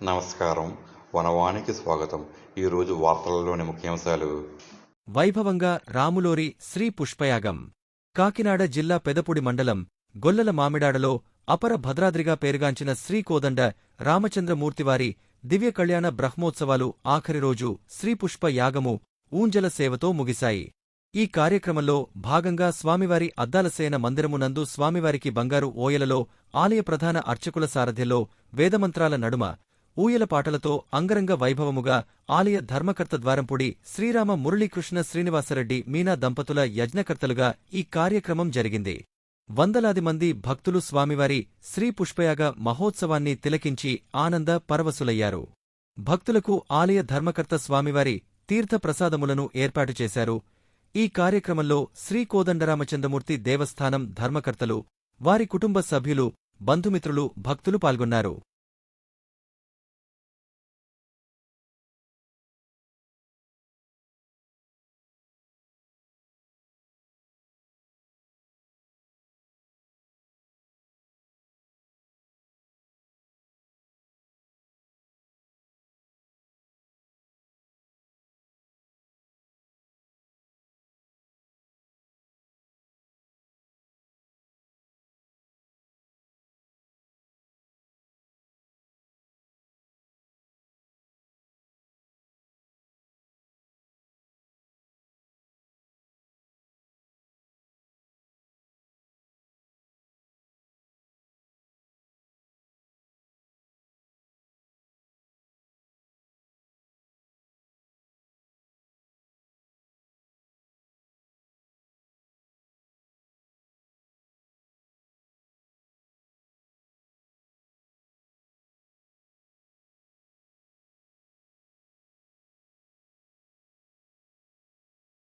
నమస్కారం. వనవానికి స్వాగతం. ఈరోజు వార్తలలోని ముఖ్యాంశాలు. వైభవంగా రాములోరి శ్రీ పుష్పయాగం. కాకినాడ జిల్లా పెదపుడి మండలం గొల్లల మామిడాడలో అపర భద్రాద్రిగా పేరుగాంచిన శ్రీకోదండ రామచంద్రమూర్తివారి దివ్య కళ్యాణ బ్రహ్మోత్సవాలు ఆఖరి రోజు శ్రీపుష్ప యాగము ఊంజల సేవతో ముగిశాయి. ఈ కార్యక్రమంలో భాగంగా స్వామివారి అద్దాలసేన మందిరమునందు స్వామివారికి బంగారు ఓయలలో ఆలయ ప్రధాన అర్చకుల సారథ్యంలో వేదమంత్రాల నడుమ ఊయల పాటలతో అంగరంగ వైభవముగా ఆలయ ధర్మకర్త ద్వారంపుడి శ్రీరామ మురళీకృష్ణ శ్రీనివాసరెడ్డి మీనా దంపతుల యజ్ఞకర్తలుగా ఈ కార్యక్రమం జరిగింది. వందలాది మంది భక్తులు స్వామివారి శ్రీ పుష్పయాగ మహోత్సవాన్ని తిలకించి ఆనంద పరవశులయ్యారు. భక్తులకు ఆలయ ధర్మకర్త స్వామివారి తీర్థ ప్రసాదములను ఏర్పాటు చేశారు. ఈ కార్యక్రమంలో శ్రీ కోదండరామచంద్రమూర్తి దేవస్థానం ధర్మకర్తలు, వారి కుటుంబ సభ్యులు, బంధుమిత్రులు, భక్తులు పాల్గొన్నారు.